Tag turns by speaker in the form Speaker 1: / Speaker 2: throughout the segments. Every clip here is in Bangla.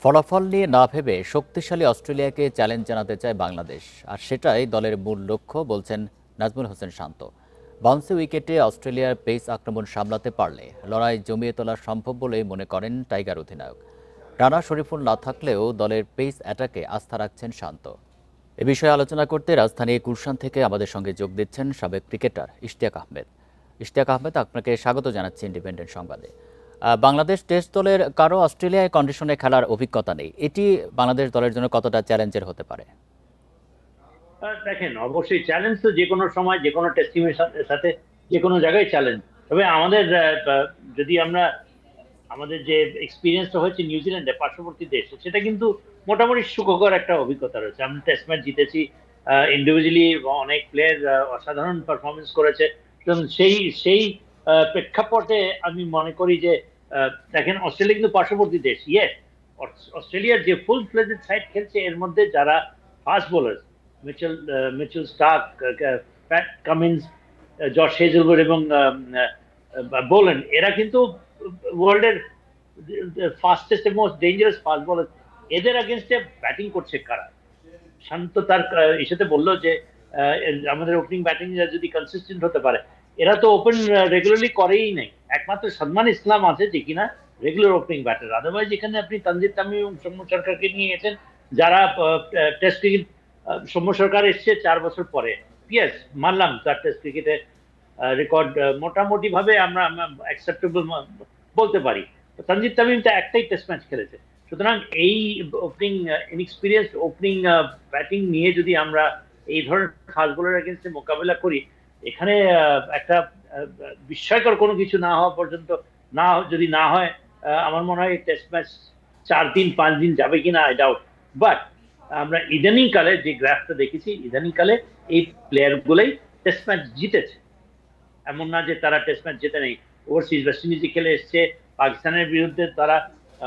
Speaker 1: ফলাফল নিয়ে না ভেবে শক্তিশালী অস্ট্রেলিয়াকে চ্যালেঞ্জ জানাতে চায় বাংলাদেশ, আর সেটাই দলের মূল লক্ষ্য বলছেন নাজমুল হোসেন শান্ত। বাউন্সি উইকেটে অস্ট্রেলিয়ার পেস আক্রমণ সামলাতে পারলে লড়াই জমিয়ে তোলা সম্ভব বলেই মনে করেন টাইগার অধিনায়ক। রানা শরীফুল না থাকলেও দলের পেস অ্যাটাকে আস্থা রাখছেন শান্ত। এ বিষয়ে আলোচনা করতে রাজধানী গুলশান থেকে আমাদের সঙ্গে যোগ দিচ্ছেন সাবেক ক্রিকেটার ইশতিয়াক আহমেদ। ইশতিয়াক আহমেদ, আপনাকে স্বাগত জানাচ্ছি ইন্ডিপেন্ডেন্ট সংবাদে। বাংলাদেশ টেস্ট দলের কারো অস্ট্রেলিয়ায় কন্ডিশনে খেলার অভিজ্ঞতা নেই, এটি বাংলাদেশ দলের জন্য কতটা চ্যালেঞ্জের হতে পারে?
Speaker 2: দেখেন, অবশ্যই চ্যালেঞ্জ তো যে কোনো সময় যে কোনো টেস্ট টিমের সাথে যে কোনো জায়গায় চ্যালেঞ্জ। তবে আমাদের যদি আমরা আমাদের যে এক্সপিরিয়েন্সটা হয়েছে নিউজিল্যান্ডে, পার্শ্ববর্তী দেশ, সেটা কিন্তু মোটামুটি সুখকর একটা অভিজ্ঞতা রয়েছে। আমরা টেস্ট ম্যাচ জিতেছি, ইন্ডিভিজুয়ালি অনেক প্লেয়ার অসাধারণ পারফরমেন্স করেছে। এবং সেই সেই প্রেক্ষাপটে আমি মনে করি যে দেখেন, অস্ট্রেলিয়া কিন্তু পার্শ্ববর্তী দেশ। ইয়েস, অস্ট্রেলিয়ার যে ফুল ফ্লেজেড সাইড খেলছে, এর মধ্যে যারা fast bowler, Mitchell Mitchell Starc, Pat Cummins, Josh Hazlewood এবং বোলেন, এরা কিন্তু ওয়ার্ল্ডের ফাস্টেস্ট এবং মোস্ট ডেঞ্জারাস ফাস্ট বলার। এদের আগেনস্টে ব্যাটিং করছে কারা? শান্ত তার ইসেতে বললো যে আমাদের ওপেনিং ব্যাটিং যদি কনসিস্টেন্ট হতে পারে। এরা তো ওপেন রেগুলারলি করেই নাই। একমাত্র সাদমান ইসলাম আছে যে কিনা রেগুলার ওপেনিং ব্যাটার। আদারওয়াইজ এখানে আপনি তানজিদ তামিম এবং সৌম্য সরকারকে নিয়ে গেছেন, যারা টেস্ট ক্রিকেট, সৌম্য সরকার এসছে 4 বছর পরে। ইয়েস, মানলাম তার টেস্ট ক্রিকেটে রেকর্ড মোটামুটি ভাবে আমরা অ্যাকসেপ্টেবল বলতে পারি। তানজিদ তামিম তো একটাই টেস্ট ম্যাচ খেলেছে। সুতরাং এই ওপেনিং ইনএক্সপিরিয়েন্স ওপেনিং ব্যাটিং নিয়ে যদি আমরা এই ধরনের ফাস্ট বোলার এগেনস্টে মোকাবেলা করি, এখানে একটা বিস্ময়কর কোনো কিছু না হওয়া পর্যন্ত, যদি না হয়, আমার মনে হয় টেস্ট ম্যাচ 4 দিন 5 দিন যাবে কিনা আই ডাউট। বাট আমরা ইদানিং কালে যে গ্রাফটা দেখেছি, ইদানিং কালে এই প্লেয়ার গুলোই টেস্ট ম্যাচ জিতেছে। এমন না যে তারা টেস্ট ম্যাচ জেতে নেই। ওভারসিজ ওয়েস্ট ইন্ডিজে খেলে এসছে, পাকিস্তানের বিরুদ্ধে তারা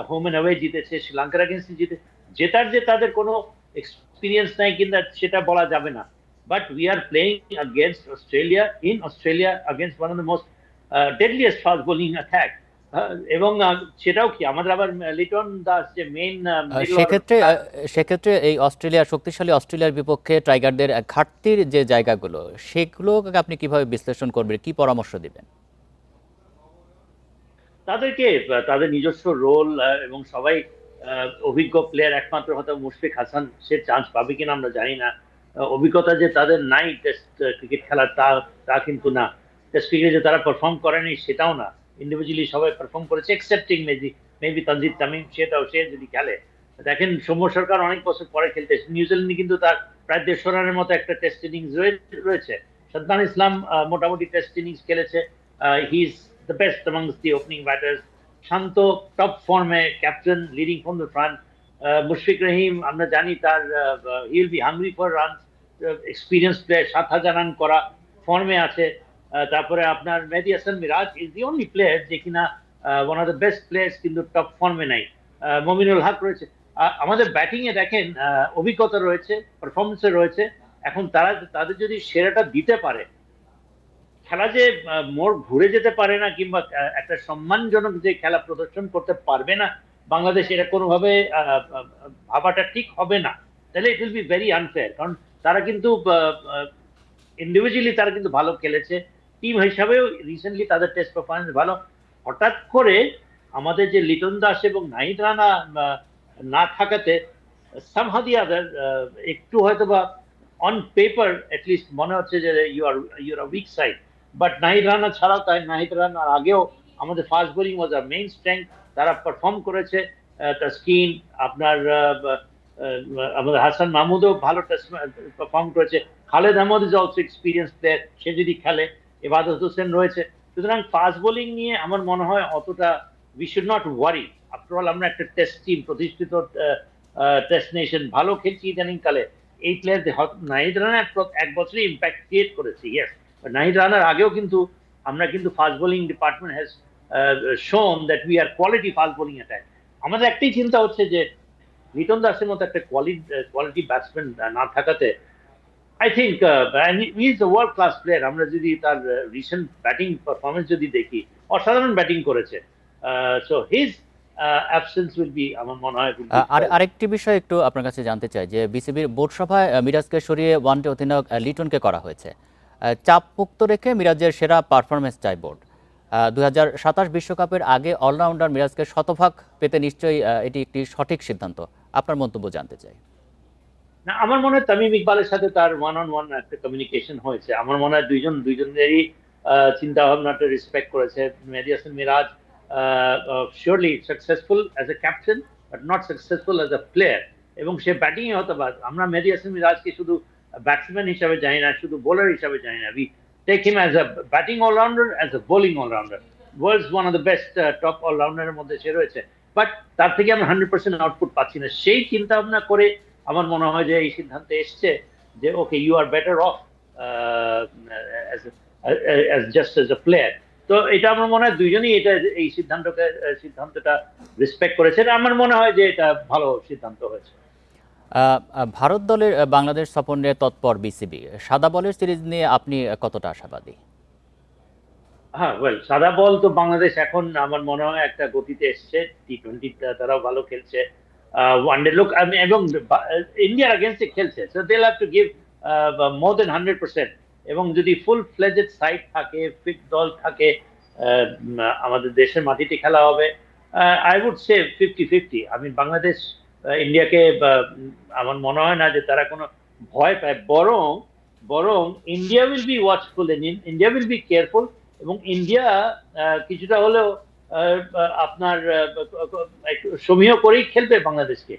Speaker 2: হোম এন্ড অ্যাওয়ে জিতেছে, শ্রীলঙ্কার এগেন্স্টে জিতে। জেতার যে তাদের কোনো এক্সপিরিয়েন্স নাই কিনা সেটা বলা যাবে না। But we are playing against Australia, in Australia, against one of the most deadliest fast bowling attack. এবং সেটাও কি, আমাদের আবার লিটন দাস যে মেইন মিডল
Speaker 1: সেক্ষেত্রে
Speaker 2: অর্ডার।
Speaker 1: সেক্ষেত্রে এই শক্তিশালী অস্ট্রেলিয়ার বিপক্ষে টাইগারদের ঘাটতির যে জায়গাগুলো, সেগুলোকে আপনি কিভাবে বিশ্লেষণ করবেন, কি পরামর্শ দিবেন?
Speaker 2: তাদেরকে তাদের নিজস্ব রোল, এবং সবাই অভিজ্ঞ প্লেয়ার। একমাত্র হয়তো মুশফিক হাসান, সে চান্স পাবে কিনা আমরা জানি না। অভিজ্ঞতা যে তাদের নাই টেস্ট ক্রিকেট খেলার, তা তা কিন্তু না। টেস্ট ক্রিকেটে যে তারা পারফর্ম করেনি সেটাও না। ইন্ডিভিজুয়ালি সবাই পারফর্ম করেছে, এক্সেপ্টিং মেবি তানজিদ তামিম। সে যদি খেলে, দেখেন সৌম্য সরকার অনেক বছর পরে খেলতে, নিউজিল্যান্ডে কিন্তু তার প্রায় 150 রানের মতো একটা টেস্ট ইনিংস রয়েছে। সাদমান ইসলাম মোটামুটি টেস্ট ইনিংস খেলেছে। He is the best amongst the opening batters. Shanto, top form, captain, leading from the front. Mushfiq Rahim, আমরা জানি তার he will be hungry for runs. Experienced player, 7,000 run করা ফর্মে আছে। তারপরে আপনার Mehedi Hasan Miraz is the only player যে কিনা one of the best players, কিন্তু টপ ফর্মে নাই। মমিনুল হক রয়েছে। আমাদের ব্যাটিং এ দেখেন অভিজ্ঞতা রয়েছে, পারফরমেন্সে রয়েছে। এখন তাদের যদি সেরাটা দিতে পারে, খেলা যে মোড় ঘুরে যেতে পারে না, কিংবা একটা সম্মানজনক যে খেলা প্রদর্শন করতে পারবে না বাংলাদেশ, এটা কোনোভাবে ভাবাটা ঠিক হবে না। তাহলে it will be very unfair. কারণ তারা কিন্তু ইন্ডিভিজুয়ালি তারা কিন্তু ভালো খেলেছে, টিম হিসাবেও রিসেন্টলি তাদের টেস্ট পারফরমেন্স ভালো। হঠাৎ করে আমাদের যে লিটন দাস এবং নাহিদ রানা না থাকাতে, সামহাউ দি আদার, একটু হয়তো বা অন পেপার এটলিস্ট মনে হচ্ছে যে you are weak side. But Nahid Rana ছাড়াও, তাই নাহিদ রানার আগেও আমাদের fast bowling was our main strength. তারা পারফর্ম করেছে। তাসকিন, আপনার আমাদের হাসান মাহমুদও ভালো পারফর্ম করেছে। Khaled Ahmed is also experience player, সে যদি খেলে। ইবাদত হোসেন রয়েছে। সুতরাং ফাস্ট বোলিং নিয়ে আমার মনে হয় অতটা we should not worry. After all আমরা একটা টেস্ট টিম, প্রতিষ্ঠিত টেস্ট নেশন, ভালো খেলছি ইদানিং কালে। এই প্লেয়ার নাহিদ রানা 1 বছরই ইম্প্যাক্ট ক্রিয়েট করেছে। ইয়েস, নাহিদ রানার আগেও কিন্তু আমরা কিন্তু ফাস্ট বোলিং ডিপার্টমেন্ট হ্যাজ শোন that we are quality fast bowling attack. আমাদের একটাই চিন্তা হচ্ছে যে লিটন দাসের মতো একটা কোয়ালিটি ব্যাটসম্যান না থাকাতে, I think he is world class player. আমরা যদি তার রিসেন্ট ব্যাটিং পারফরমেন্স যদি দেখি, অসাধারণ ব্যাটিং করেছে। সো অ্যাবসেন্স উইল বি, আমার মনে হয়
Speaker 1: আর আরেকটি বিষয় একটু আপনার কাছে জানতে চাই যে বিসিবির বোর্ড সভায় মিরাজকে সরিয়ে ওয়ানডে অধিনায়ক লিটনকে করা হয়েছে। চাপ মুক্ত রেখে মিরাজের সেরা পারফরমেন্স চাই বোর্ড। 2027 বিশ্বকাপের আগে অলরাউন্ডার মিরাজকে শতভাগ পেতে নিশ্চয়ই এটি একটি সঠিক সিদ্ধান্ত। আপনার মন্তব্য জানতে চাই।
Speaker 2: না, আমার মনে হয় তামিম ইকবালের সাথে তার ওয়ান অন ওয়ান একটা কমিউনিকেশন হয়েছে। আমার মনে হয় দুইজনেরই চিন্তা ভাবনাটা রেসপেক্ট করেছে। Mehedi Hasan Miraz surely successful as a captain, but not successful as a player. এবং সে ব্যাটিং এ হতে পারে, আমরা মেহেদী হাসান মিরাজকে শুধু ব্যাটসম্যান হিসাবে জানি না, শুধু বোলার হিসাবে জানি না। We take him as a batting allrounder, as a bowling allrounder. World's one of the best top অলরাউন্ডারের মধ্যে সে রয়েছে। বাট তার থেকে আমরা 100% আউটপুট পাচ্ছি না। সেই চিন্তা ভাবনা করে আমার মনে হয় যে এই সিদ্ধান্তে এসছে যে okay, you are better off just as a player. তো এটা আমার মনে হয় দুইজনই এই সিদ্ধান্তটা রেসপেক্ট করেছে। আমার মনে হয় যে এটা ভালো সিদ্ধান্ত হয়েছে।
Speaker 1: ভারত দলের বাংলাদেশ সফর নিয়ে তৎপর বিসিবি। সাদা বলের সিরিজ নিয়ে আপনি কতটা আশাবাদী?
Speaker 2: হ্যাঁ, ওয়েল, সাদা বল তো বাংলাদেশ এখন আমার মনে হয় একটা গতিতে এসছে। টি-20 তারাও ভালো খেলছে। ওয়ানডে লোক এবং ইন্ডিয়ার আগেনস্টে খেলছে, so they have to give more than 100%। এবং যদি ফুল ফ্লেজেড সাইড থাকে, ফিট দল থাকে, আমাদের দেশের মাটিতে খেলা হবে। I would say 50-50। আমি বাংলাদেশ ইন্ডিয়াকে আমার মনে হয় না যে তারা কোনো ভয় পায়। বরং বরং India will be watchful, India will be careful. এবং ইন্ডিয়া কিছুটা হলেও আপনার একটু সমীহ করেই খেলবে বাংলাদেশকে।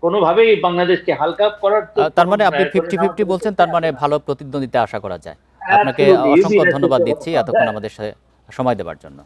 Speaker 2: কোনোভাবেই বাংলাদেশকে হালকা করার তো
Speaker 1: তার মানে আপনি 50-50 বলছেন, তার মানে ভালো প্রতিদ্বন্দ্বিতা আশা করা যায়। আপনাকে
Speaker 2: Absolutely.
Speaker 1: অসংখ্য ধন্যবাদ দিচ্ছি এতক্ষণ আমাদের সাথে সময় দেওয়ার জন্য।